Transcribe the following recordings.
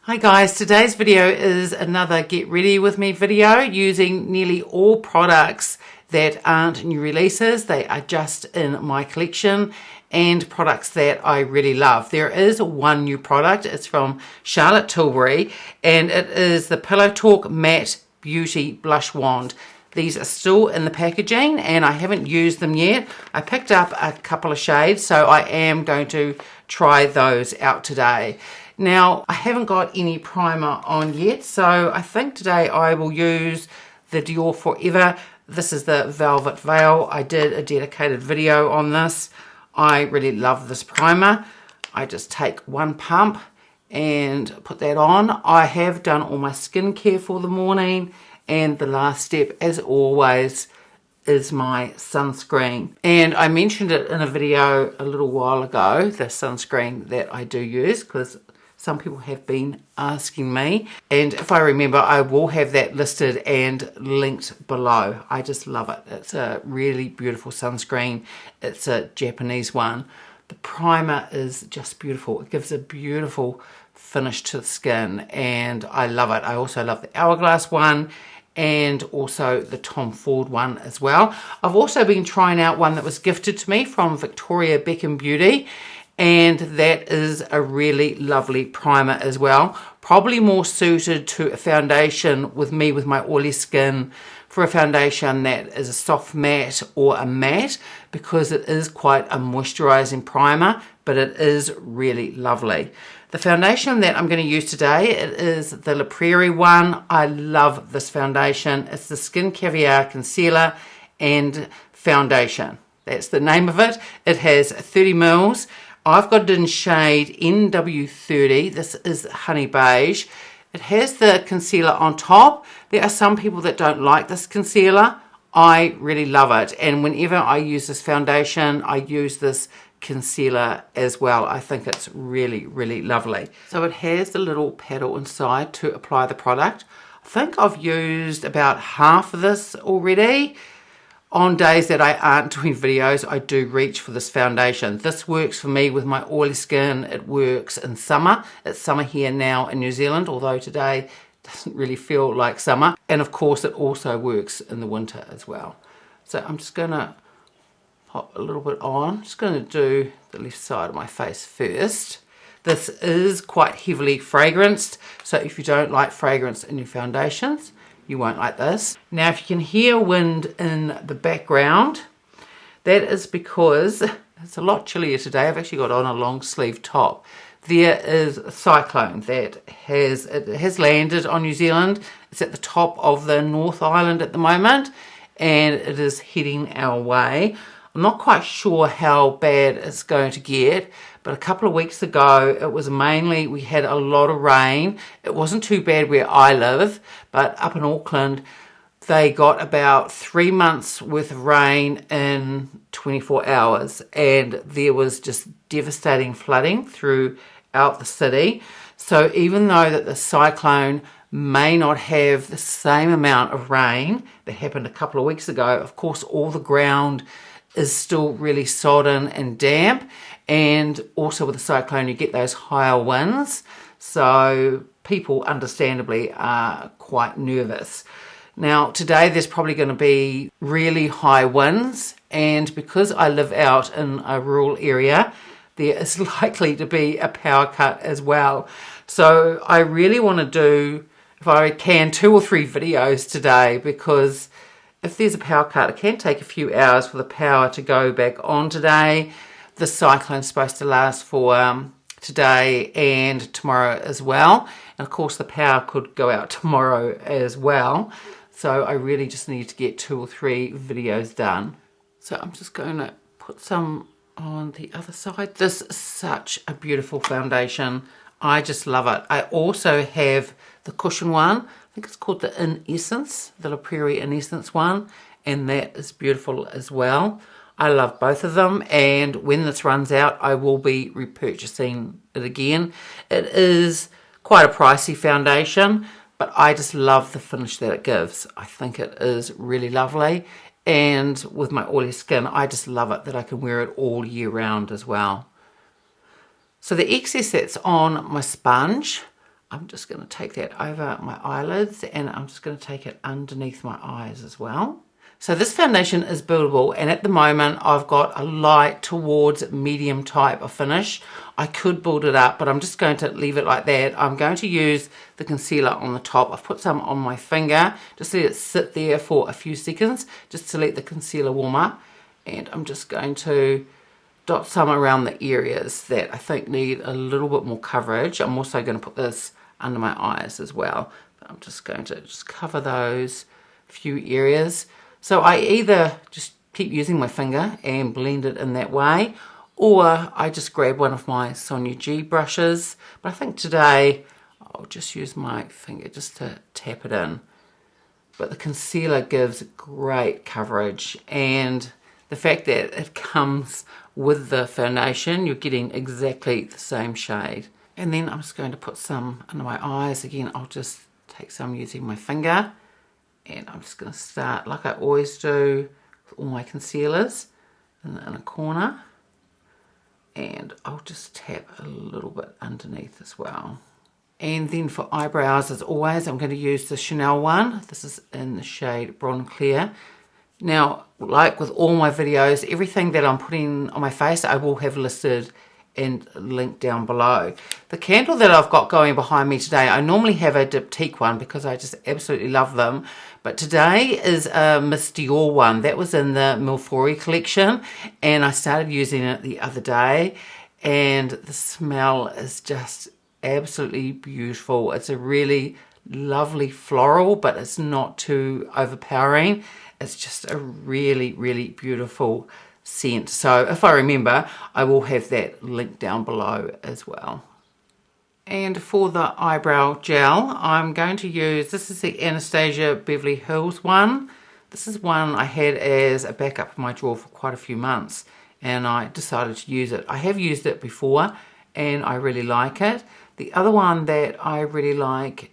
Hi guys, today's video is another get ready with me video using nearly all products that aren't new releases. They are just in my collection and products that I really love. There is one new product. It's from Charlotte Tilbury and it is the Pillow Talk Matte Beauty Blush Wand. These are still in the packaging and I haven't used them yet. I picked up a couple of shades, so I am going to try those out today. Now, I haven't got any primer on yet, so I think today I will use the Dior Forever. This is the Velvet Veil. I did a dedicated video on this. I really love this primer. I just take one pump and put that on. I have done all my skincare for the morning, and the last step, as always, is my sunscreen. And I mentioned it in a video a little while ago, the sunscreen that I do use, because some people have been asking me, and if I remember, I will have that listed and linked below. I just love it. It's a really beautiful sunscreen. It's a Japanese one. The primer is just beautiful. It gives a beautiful finish to the skin, and I love it. I also love the Hourglass one and also the Tom Ford one as well. I've also been trying out one that was gifted to me from Victoria Beckham Beauty, and that is a really lovely primer as well. Probably more suited to a foundation with my oily skin, for a foundation that is a soft matte or a matte, because it is quite a moisturizing primer, but it is really lovely. The foundation that I'm going to use today, it is the Prairie one. I love this foundation. It's the Skin Caviar Concealer and Foundation. That's the name of it. It has 30 mils. I've got it in shade NW30. This is Honey Beige. It has the concealer on top. There are some people that don't like this concealer. I really love it. And whenever I use this foundation, I use this concealer as well. I think it's really, really lovely. So it has the little paddle inside to apply the product. I think I've used about half of this already. On days that I aren't doing videos, I do reach for this foundation. This works for me with my oily skin. It works in summer. It's summer here now in New Zealand, although today doesn't really feel like summer. And of course, it also works in the winter as well. So I'm just going to pop a little bit on. I'm just going to do the left side of my face first. This is quite heavily fragranced, so if you don't like fragrance in your foundations, you won't like this. Now, if you can hear wind in the background, that is because it's a lot chillier today. I've actually got on a long sleeve top. There is a cyclone that has landed on New Zealand. It's at the top of the North Island at the moment, and it is heading our way. I'm not quite sure how bad it's going to get, but a couple of weeks ago, it was mainly, we had a lot of rain. It wasn't too bad where I live, but up in Auckland, they got about 3 months worth of rain in 24 hours, and there was just devastating flooding throughout the city. So even though that the cyclone may not have the same amount of rain that happened a couple of weeks ago, of course, all the ground is still really sodden and damp, and also with the cyclone you get those higher winds, so people understandably are quite nervous. Now today there's probably going to be really high winds, and because I live out in a rural area, there is likely to be a power cut as well. So I really want to do, if I can, 2 or 3 videos today, because if there's a power cut, it can take a few hours for the power to go back on today. The cyclone's supposed to last for today and tomorrow as well. And of course the power could go out tomorrow as well. So I really just need to get 2 or 3 videos done. So I'm just going to put some on the other side. This is such a beautiful foundation. I just love it. I also have the cushion one. I think it's called the In Essence, the La Prairie In Essence one, and that is beautiful as well. I love both of them, and when this runs out, I will be repurchasing it again. It is quite a pricey foundation, but I just love the finish that it gives. I think it is really lovely, and with my oily skin, I just love it that I can wear it all year round as well. So the excess that's on my sponge, I'm just going to take that over my eyelids, and I'm just going to take it underneath my eyes as well. So this foundation is buildable, and at the moment I've got a light towards medium type of finish. I could build it up, but I'm just going to leave it like that. I'm going to use the concealer on the top. I've put some on my finger, just let it sit there for a few seconds, just to let the concealer warm up. And I'm just going to dot some around the areas that I think need a little bit more coverage. I'm also going to put this under my eyes as well. But I'm just going to just cover those few areas. So I either just keep using my finger and blend it in that way, or I just grab one of my Sonia G brushes. But I think today I'll just use my finger just to tap it in. But the concealer gives great coverage, and the fact that it comes with the foundation, you're getting exactly the same shade. And then I'm just going to put some under my eyes. Again, I'll just take some using my finger. And I'm just going to start, like I always do with all my concealers, in the inner corner. And I'll just tap a little bit underneath as well. And then for eyebrows, as always, I'm going to use the Chanel one. This is in the shade Brun Clair. Now, like with all my videos, everything that I'm putting on my face, I will have listed and linked down below. The candle that I've got going behind me today, I normally have a diptyque one because I just absolutely love them. But today is a Miss Dior one. That was in the Milfori collection, and I started using it the other day, and the smell is just absolutely beautiful. It's a really lovely floral, but it's not too overpowering. It's just a really, really beautiful scent. So if I remember, I will have that linked down below as well. And for the eyebrow gel, I'm going to use, this is the Anastasia Beverly Hills one. This is one I had as a backup in my drawer for quite a few months, and I decided to use it. I have used it before, and I really like it. The other one that I really like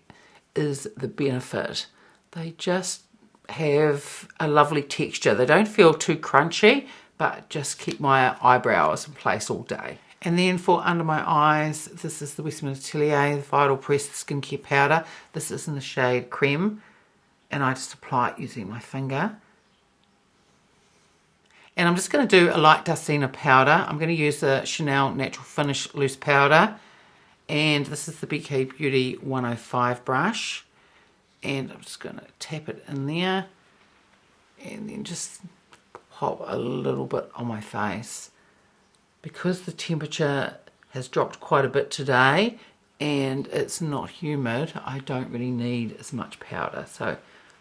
is the Benefit. They just have a lovely texture. They don't feel too crunchy, but just keep my eyebrows in place all day. And then for under my eyes, this is the Westman Atelier Vital Press Skincare Powder. This is in the shade Creme, and I just apply it using my finger. And I'm just going to do a light dusting of powder. I'm going to use the Chanel Natural Finish Loose Powder, and this is the BK Beauty 105 brush. And I'm just going to tap it in there, and then just pop a little bit on my face. Because the temperature has dropped quite a bit today and it's not humid, I don't really need as much powder. So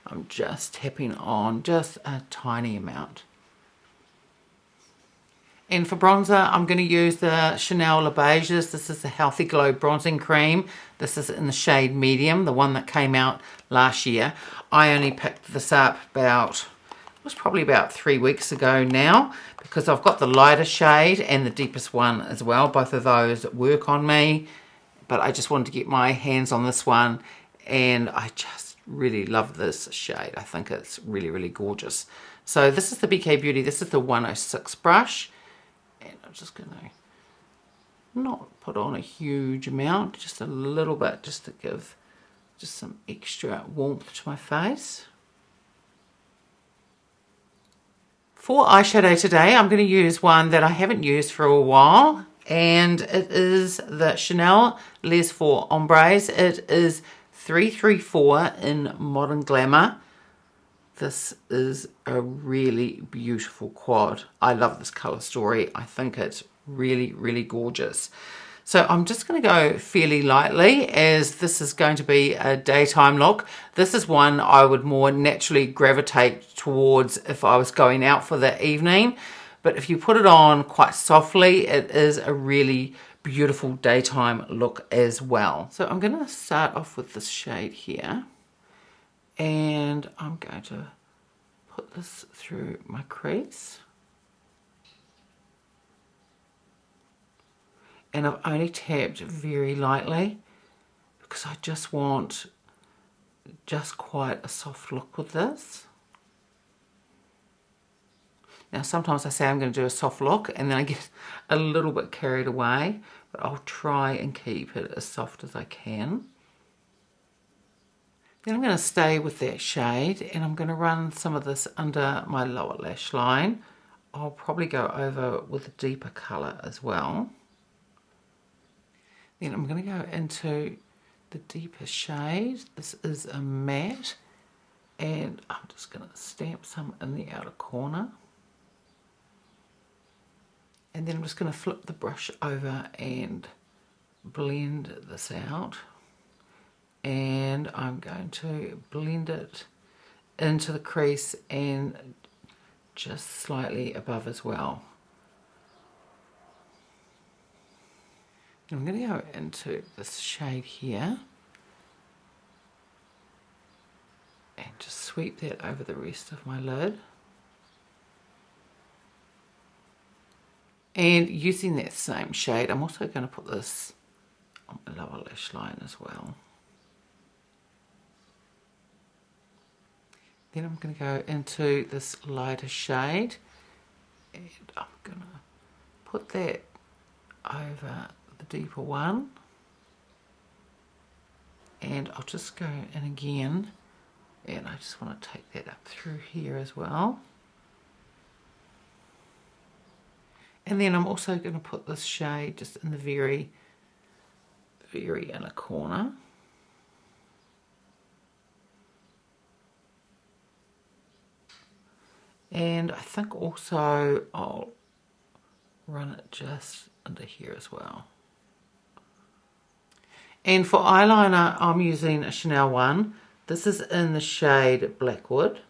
I'm just tapping on just a tiny amount. And for bronzer, I'm going to use the Chanel Beiges. This is the Healthy Glow Bronzing Cream. This is in the shade Medium, the one that came out last year. I only picked this up it was probably about 3 weeks ago now, because I've got the lighter shade and the deepest one as well. Both of those work on me, but I just wanted to get my hands on this one, and I just really love this shade. I think it's really, really gorgeous. So this is the BK Beauty. This is the 106 brush, and I'm just going to not put on a huge amount, just a little bit, just to give just some extra warmth to my face. For eyeshadow today, I'm going to use one that I haven't used for a while, and it is the Chanel Les Four Ombres. It is 334 in Modern Glamour. This is a really beautiful quad. I love this color story. I think it's really, really gorgeous. So I'm just going to go fairly lightly, as this is going to be a daytime look. This is one I would more naturally gravitate towards if I was going out for the evening. But if you put it on quite softly, it is a really beautiful daytime look as well. So I'm going to start off with this shade here. And I'm going to put this through my crease. And I've only tapped very lightly because I just want just quite a soft look with this. Now sometimes I say I'm going to do a soft look and then I get a little bit carried away, but I'll try and keep it as soft as I can. Then I'm going to stay with that shade and I'm going to run some of this under my lower lash line. I'll probably go over with a deeper colour as well. Then I'm going to go into the deeper shade. This is a matte and I'm just going to stamp some in the outer corner. And then I'm just going to flip the brush over and blend this out. And I'm going to blend it into the crease and just slightly above as well. I'm going to go into this shade here and just sweep that over the rest of my lid. And using that same shade, I'm also going to put this on my lower lash line as well. Then I'm going to go into this lighter shade and I'm going to put that over the deeper one. And I'll just go in again and I just want to take that up through here as well. And then I'm also going to put this shade just in the very inner corner. And I think also I'll run it just under here as well. And for eyeliner, I'm using a Chanel one. This is in the shade Blackwood.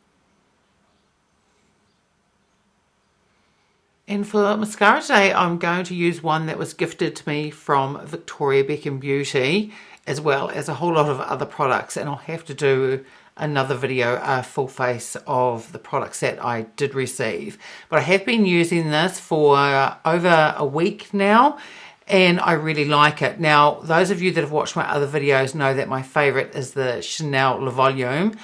And for mascara today, I'm going to use one that was gifted to me from Victoria Beckham Beauty, as well as a whole lot of other products. And I'll have to do another video, a full face of the products that I did receive. But I have been using this for over a week now, and I really like it. Now, those of you that have watched my other videos know that my favourite is the Chanel Le Volume.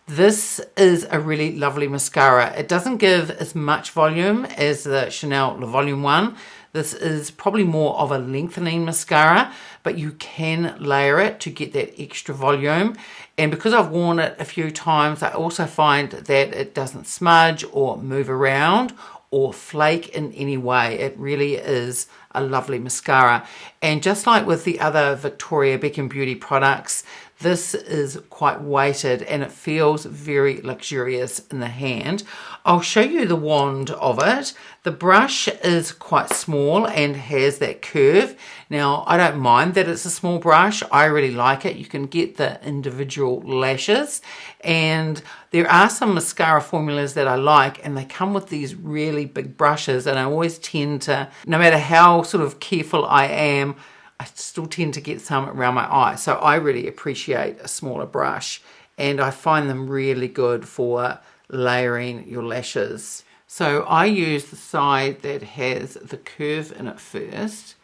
This is a really lovely mascara. It doesn't give as much volume as the Chanel Le Volume one. This is probably more of a lengthening mascara, but you can layer it to get that extra volume. And because I've worn it a few times, I also find that it doesn't smudge or move around or flake in any way. It really is a lovely mascara. And just like with the other Victoria Beckham Beauty products, this is quite weighted and it feels very luxurious in the hand. I'll show you the wand of it. The brush is quite small and has that curve. Now, I don't mind that it's a small brush. I really like it. You can get the individual lashes, and there are some mascara formulas that I like, and they come with these really big brushes, and I always tend to, no matter how sort of careful I am, I still tend to get some around my eye. So I really appreciate a smaller brush, and I find them really good for layering your lashes. So I use the side that has the curve in it first,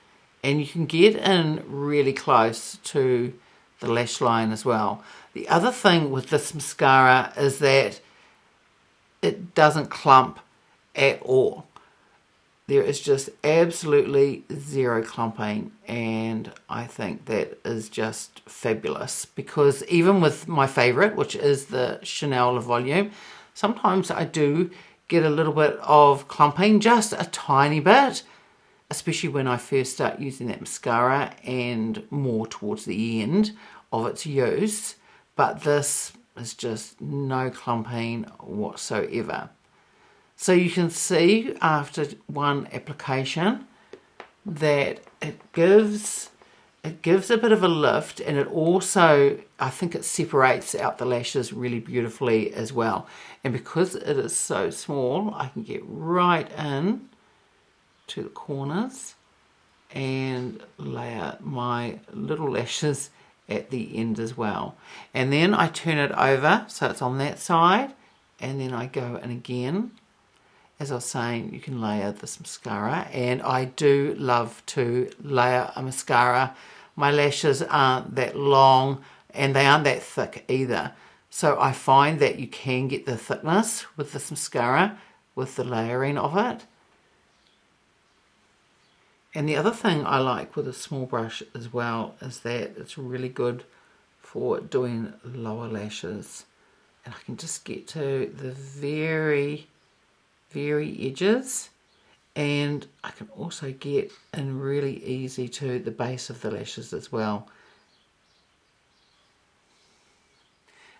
and you can get in really close to the lash line as well. The other thing with this mascara is that it doesn't clump at all. There is just absolutely zero clumping, and I think that is just fabulous, because even with my favorite, which is the Chanel Le Volume, sometimes I do get a little bit of clumping, just a tiny bit, especially when I first start using that mascara and more towards the end of its use. But this is just no clumping whatsoever. So you can see after one application that it gives a bit of a lift, and it also, I think it separates out the lashes really beautifully as well. And because it is so small, I can get right in to the corners and layer my little lashes at the end as well. And then I turn it over so it's on that side, and then I go in again. As I was saying, you can layer this mascara, and I do love to layer a mascara. My lashes aren't that long and they aren't that thick either. So I find that you can get the thickness with this mascara with the layering of it. And the other thing I like with a small brush as well is that it's really good for doing lower lashes. And I can just get to the very, very edges. And I can also get in really easy to the base of the lashes as well.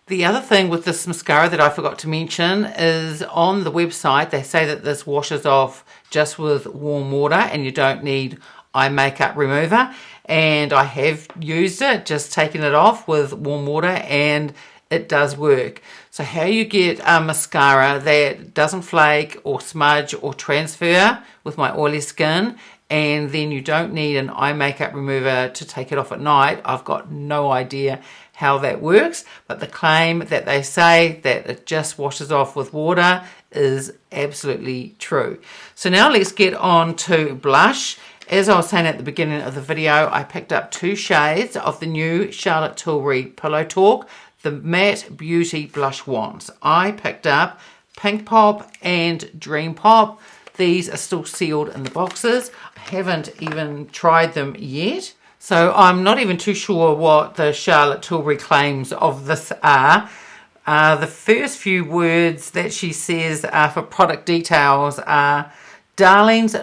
The other thing with this mascara that I forgot to mention is on the website they say that this washes off just with warm water and you don't need eye makeup remover, and I have used it, just taken it off with warm water, and it does work. So how you get a mascara that doesn't flake or smudge or transfer with my oily skin, and then you don't need an eye makeup remover to take it off at night, I've got no idea how that works, but the claim that they say that it just washes off with water is absolutely true. So now let's get on to blush. As I was saying at the beginning of the video, I picked up 2 shades of the new Charlotte Tilbury Pillow Talk, the Matte Beauty Blush Wands. I picked up Pink Pop and Dream Pop. These are still sealed in the boxes. I haven't even tried them yet. So I'm not even too sure what the Charlotte Tilbury claims of this are. The first few words that she says for product details are darlings ...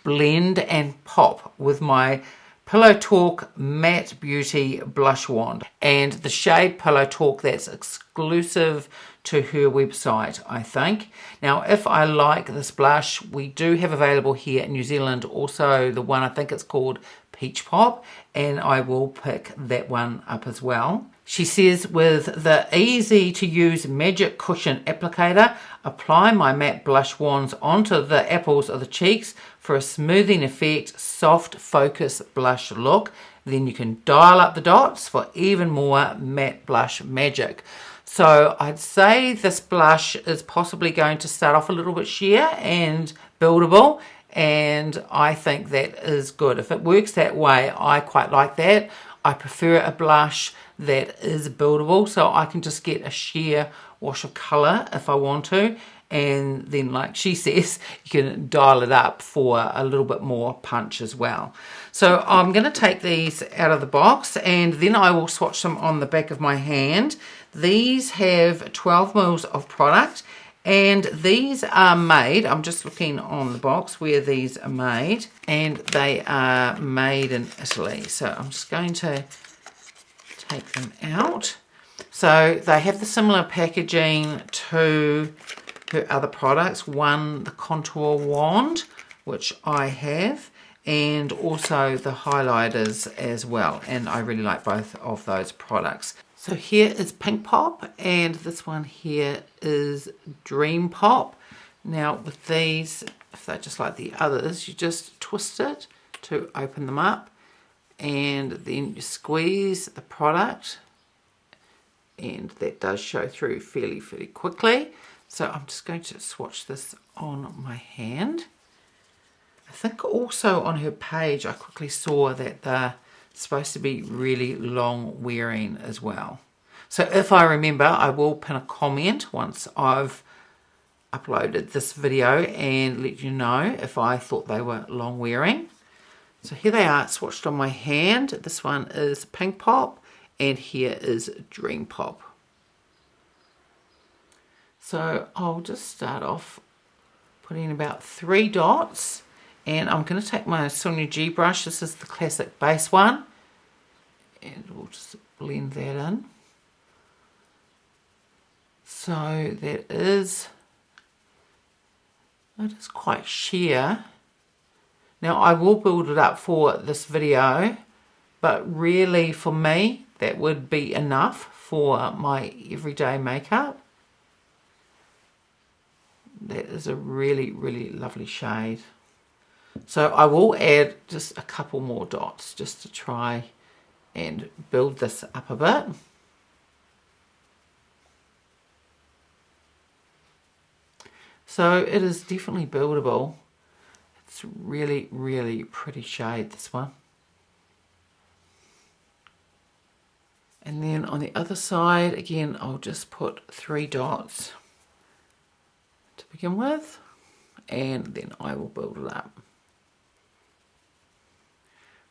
blend and pop with my Pillow Talk Matte Beauty Blush Wand. And the shade Pillow Talk, that's exclusive to her website, I think. Now, if I like this blush, we do have available here in New Zealand also the one, I think it's called Peach Pop, and I will pick that one up as well. She says, with the easy to use magic cushion applicator, apply my matte blush wands onto the apples of the cheeks for a smoothing effect, soft focus blush look. Then you can dial up the dots for even more matte blush magic. So I'd say this blush is possibly going to start off a little bit sheer and buildable, and I think that is good. If it works that way, I quite like that. I prefer a blush that is buildable, so I can just get a sheer wash of colour if I want to, and then, like she says, you can dial it up for a little bit more punch as well. So I'm going to take these out of the box, and then I will swatch them on the back of my hand. These have 12 mils of product, and these are made, I'm just looking on the box where these are made, and they are made in Italy. So I'm just going to take them out. So they have the similar packaging to her other products. One, the contour wand, which I have, and also the highlighters as well, and I really like both of those products. So here is Pink Pop, and this one here is Dream Pop. Now with these, if they're just like the others, you just twist it to open them up, and then you squeeze the product, and that does show through fairly quickly. So I'm just going to swatch this on my hand. I think also on her page I quickly saw that they're supposed to be really long wearing as well. So if I remember, I will pin a comment once I've uploaded this video and let you know if I thought they were long wearing. So here they are swatched on my hand. This one is Pink Pop, and here is Dream Pop. So I'll just start off putting about 3 dots, and I'm going to take my Sonia G brush. This is the classic base one, and we'll just blend that in. So it is quite sheer. Now I will build it up for this video, but really for me that would be enough for my everyday makeup. That is a really lovely shade. So I will add just a couple more dots just to try and build this up a bit. So it is definitely buildable. It's really pretty shade, this one. And then on the other side, again, I'll just put 3 dots to begin with, and then I will build it up.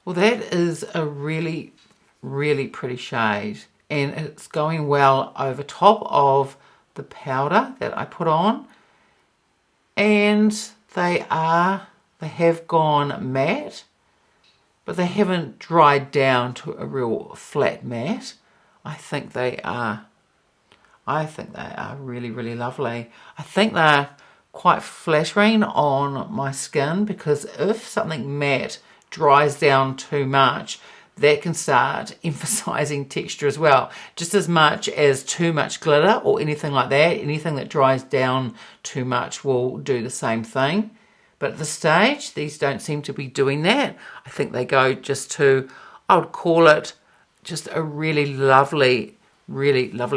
Well, that is a really really pretty shade, and it's going well over top of the powder that I put on, and they have gone matte, but they haven't dried down to a real flat matte. I think they are really, really lovely. I think they're quite flattering on my skin, because if something matte dries down too much, that can start emphasizing texture as well. Just as much as too much glitter or anything like that, anything that dries down too much will do the same thing. But at this stage, these don't seem to be doing that. I think they go just to, I would call it just a really lovely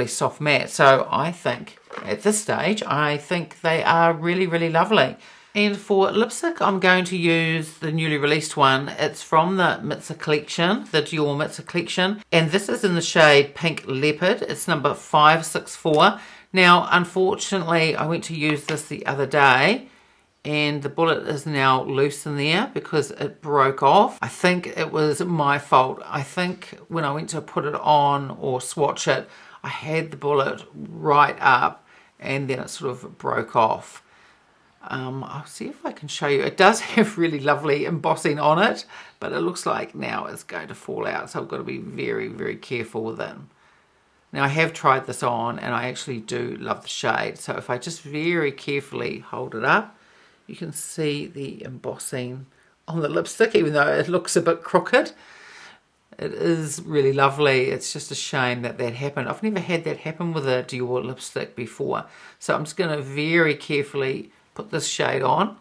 soft matte. So I think at this stage, I think they are really, really lovely. And for lipstick, I'm going to use the newly released one. It's from the Mitza collection, the Dior Mitza collection. And this is in the shade Pink Leopard. It's number 564. Now, unfortunately, I went to use this the other day, and the bullet is now loose in there because it broke off. I think it was my fault. I think when I went to put it on or swatch it, I had the bullet right up and then it sort of broke off. I'll see if I can show you. It does have really lovely embossing on it, but it looks like now it's going to fall out, so I've got to be very, very careful with it. Now, I have tried this on and I actually do love the shade, so if I just very carefully hold it up, you can see the embossing on the lipstick, even though it looks a bit crooked. It is really lovely. It's just a shame that that happened. I've never had that happen with a Dior lipstick before, so I'm just going to very carefully put this shade on.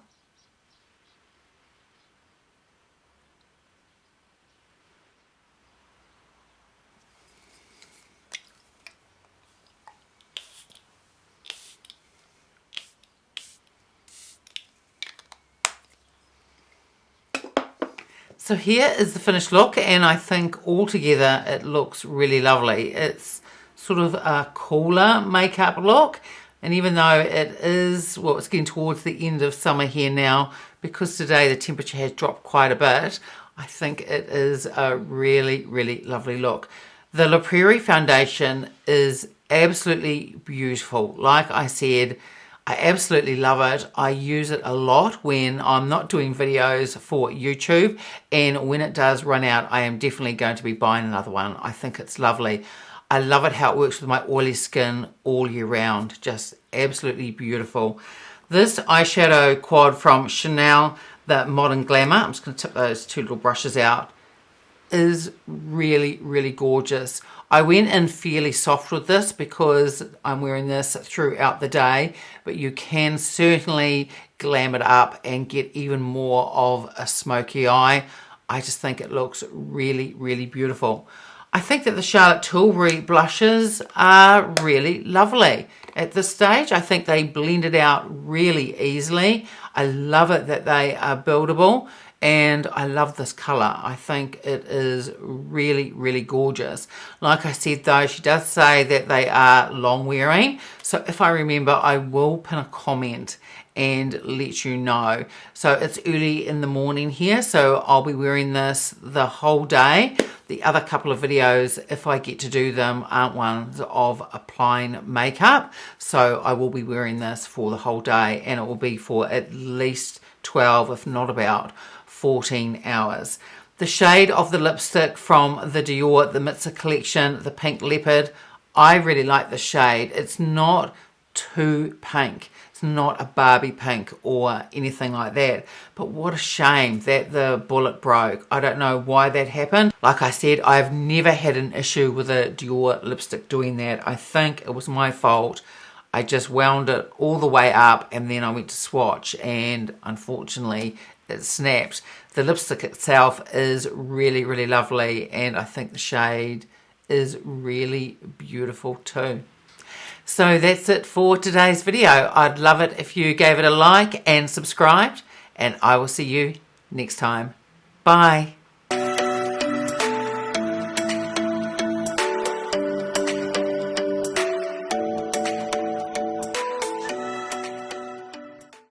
So here is the finished look, and I think altogether it looks really lovely. It's sort of a cooler makeup look. And even though it is, well, it's getting towards the end of summer here now, because today the temperature has dropped quite a bit, I think it is a really, really lovely look. The La Prairie foundation is absolutely beautiful. Like I said, I absolutely love it. I use it a lot when I'm not doing videos for YouTube, and when it does run out, I am definitely going to be buying another one. I think it's lovely. I love it how it works with my oily skin all year round. Just absolutely beautiful. This eyeshadow quad from Chanel, the Modern Glamour, I'm just going to tip those two little brushes out, is really, really gorgeous. I went in fairly soft with this because I'm wearing this throughout the day, but you can certainly glam it up and get even more of a smoky eye. I just think it looks really, really beautiful. I think that the Charlotte Tilbury blushes are really lovely. At this stage, I think they blend it out really easily. I love it that they are buildable, and I love this colour. I think it is really, really gorgeous. Like I said though, she does say that they are long wearing. So if I remember, I will pin a comment and let you know. So it's early in the morning here, so I'll be wearing this the whole day. The other couple of videos, if I get to do them, aren't ones of applying makeup. So I will be wearing this for the whole day, and it will be for at least 12, if not about 14 hours. The shade of the lipstick from the Dior, the Mitza collection, the Pink Leopard, I really like the shade. It's not too pink. It's not a Barbie pink or anything like that. But what a shame that the bullet broke. I don't know why that happened. Like I said, I've never had an issue with a Dior lipstick doing that. I think it was my fault. I just wound it all the way up and then I went to swatch, and unfortunately it snapped. The lipstick itself is really, really lovely, and I think the shade is really beautiful too. So that's it for today's video. I'd love it if you gave it a like and subscribed, and I will see you next time. Bye.